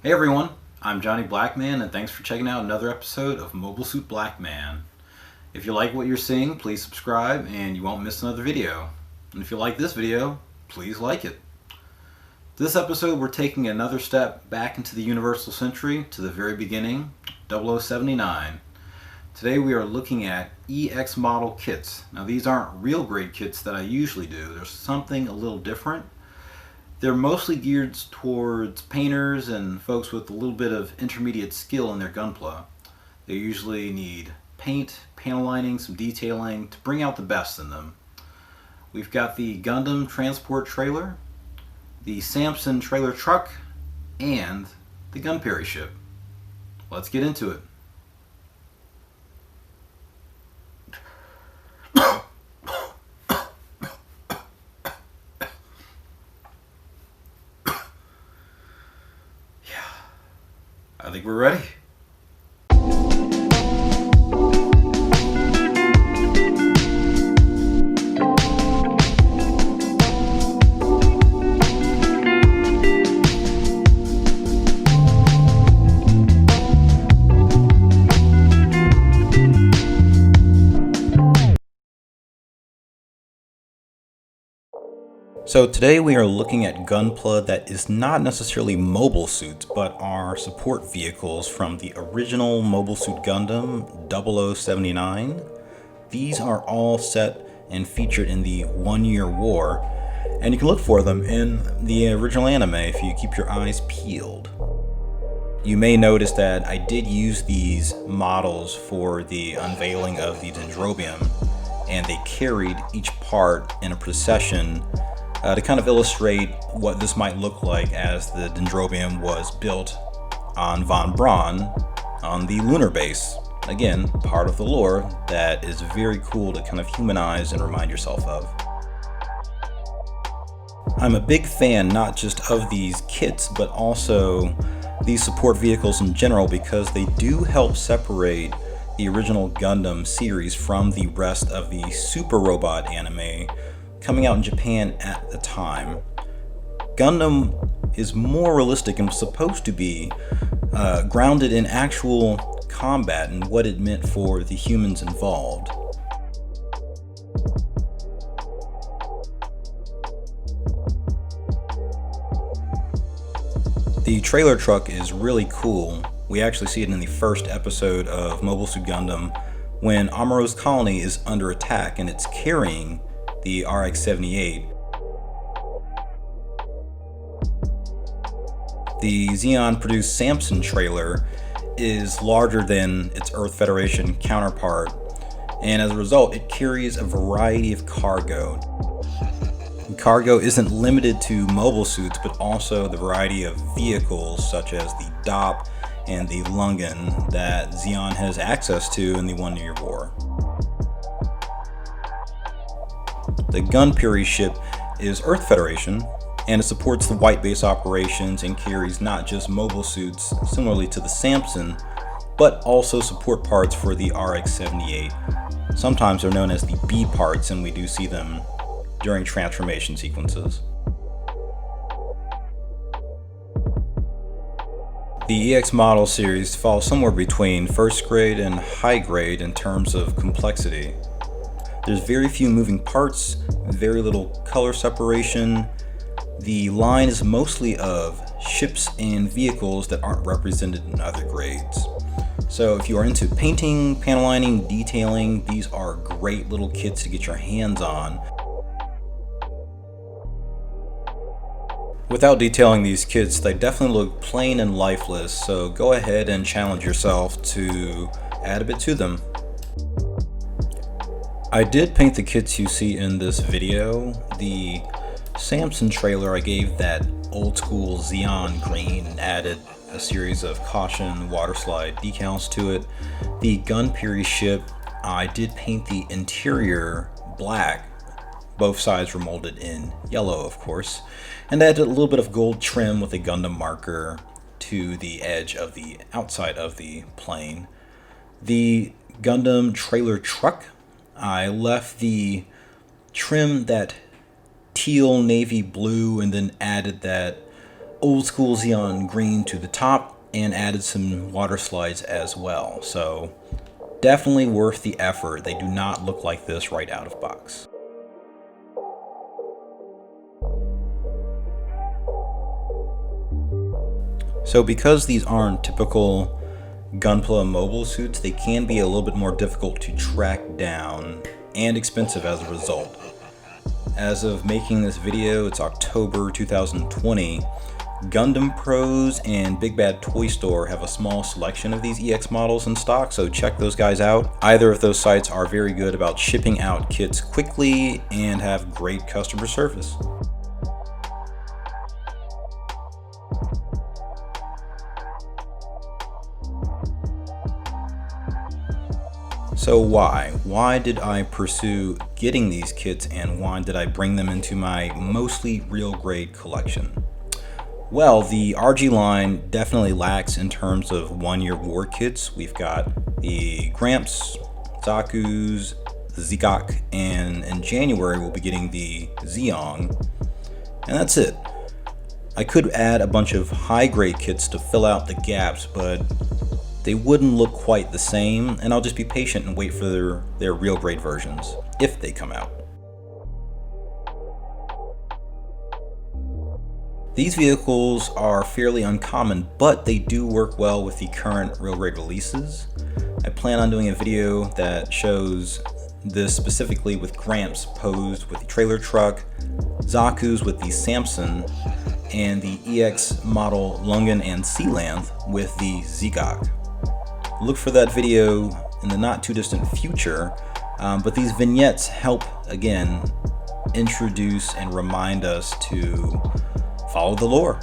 Hey everyone, I'm Johnny Blackman and thanks for checking out another episode of Mobile Suit Blackman. If you like what you're seeing, please subscribe and you won't miss another video. And if you like this video, please like it. This episode we're taking another step back into the Universal Century to the very beginning, 0079. Today we are looking at EX model kits. Now these aren't real grade kits that I usually do. There's something a little different. They're mostly geared towards painters and folks with a little bit of intermediate skill in their gunpla. They usually need paint, panel lining, some detailing to bring out the best in them. We've got the Gundam transport trailer, the Samson Trailer Truck, and the Gunperry ship. Let's get into it. I think we're ready. So today we are looking at gunpla that is not necessarily mobile suits, but are support vehicles from the original Mobile Suit Gundam 0079. These are all set and featured in the 1 Year War, and you can look for them in the original anime if you keep your eyes peeled. You may notice that I did use these models for the unveiling of the Dendrobium, and they carried each part in a procession to kind of illustrate what this might look like as the Dendrobium was built on Von Braun on the lunar base. Again, part of the lore that is very cool to kind of humanize and remind yourself of. I'm a big fan not just of these kits, but also these support vehicles in general because they do help separate the original Gundam series from the rest of the Super Robot anime coming out in Japan at the time. Gundam is more realistic and was supposed to be grounded in actual combat and what it meant for the humans involved. The trailer truck is really cool. We actually see it in the first episode of Mobile Suit Gundam when Amuro's colony is under attack and it's carrying the RX-78. The Zeon-produced Samson trailer is larger than its Earth Federation counterpart, and as a result, it carries a variety of cargo. Cargo isn't limited to mobile suits, but also the variety of vehicles such as the DOP and the Lungen that Zeon has access to in the 1 Year War. The Gunperry ship is Earth Federation, and it supports the White Base operations and carries not just mobile suits similarly to the Samson, but also support parts for the RX-78. Sometimes they're known as the B parts, and we do see them during transformation sequences. The EX model series falls somewhere between first grade and high grade in terms of complexity. There's very few moving parts, very little color separation. The line is mostly of ships and vehicles that aren't represented in other grades. So if you are into painting, panel lining, detailing, these are great little kits to get your hands on. Without detailing these kits, they definitely look plain and lifeless, so go ahead and challenge yourself to add a bit to them. I did paint the kits you see in this video. The Samson trailer, I gave that old school Zeon green and added a series of caution water slide decals to it. The Gunperry ship, I did paint the interior black. Both sides were molded in yellow, of course, and added a little bit of gold trim with a Gundam marker to the edge of the outside of the plane. The Gundam Trailer Truck, I left the trim that teal navy blue and then added that old school Xeon green to the top and added some water slides as well. So definitely worth the effort. They do not look like this right out of box. So because these aren't typical Gunpla mobile suits, they can be a little bit more difficult to track down and expensive as a result. As of making this video, it's October 2020. Gundam Pros and Big Bad Toy Store have a small selection of these EX models in stock, so check those guys out. Either of those sites are very good about shipping out kits quickly and have great customer service. So why did I pursue getting these kits, and why did I bring them into my mostly real grade collection? Well, the RG line definitely lacks in terms of one-year war kits. We've got the Gramps, Zaku's, Zigak, and in January we'll be getting the Zeong, and that's it. I could add a bunch of high-grade kits to fill out the gaps, but they wouldn't look quite the same, and I'll just be patient and wait for their real grade versions, if they come out. These vehicles are fairly uncommon, but they do work well with the current real grade releases. I plan on doing a video that shows this specifically with Gramps posed with the trailer truck, Zaku's with the Samson, and the EX model Lungen and Sealanth with the Zigak. Look for that video in the not too distant future, but these vignettes help, again, introduce and remind us to follow the lore.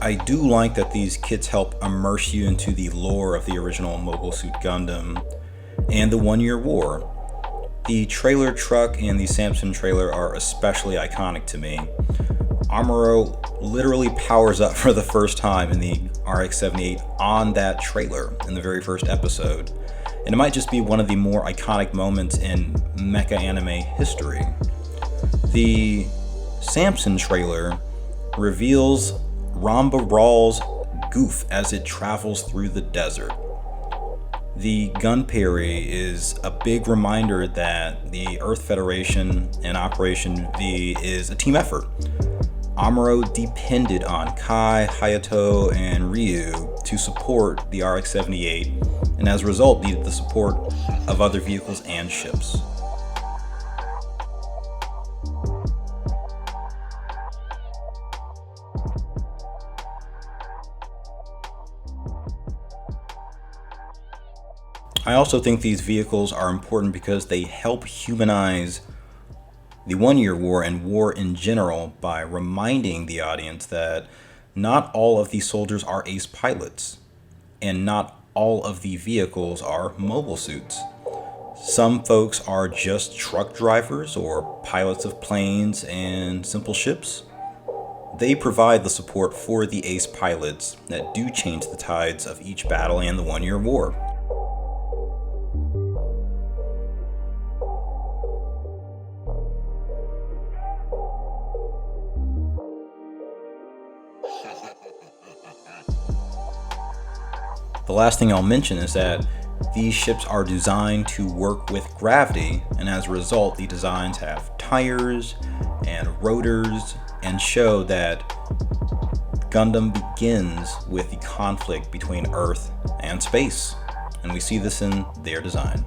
I do like that these kits help immerse you into the lore of the original Mobile Suit Gundam and the one-year war. The trailer truck and the Samson trailer are especially iconic to me. Amuro literally powers up for the first time in the RX-78 on that trailer in the very first episode, and it might just be one of the more iconic moments in mecha anime history. The Samson trailer reveals Ramba Rawl's goof as it travels through the desert. The Gunperry is a big reminder that the Earth Federation and Operation V is a team effort. Amuro depended on Kai, Hayato, and Ryu to support the RX-78, and as a result needed the support of other vehicles and ships. I also think these vehicles are important because they help humanize the one-year war and war in general by reminding the audience that not all of the soldiers are ace pilots, and not all of the vehicles are mobile suits. Some folks are just truck drivers or pilots of planes and simple ships. They provide the support for the ace pilots that do change the tides of each battle and the one-year war. The last thing I'll mention is that these ships are designed to work with gravity, and as a result, the designs have tires and rotors and show that Gundam begins with the conflict between Earth and space, and we see this in their design.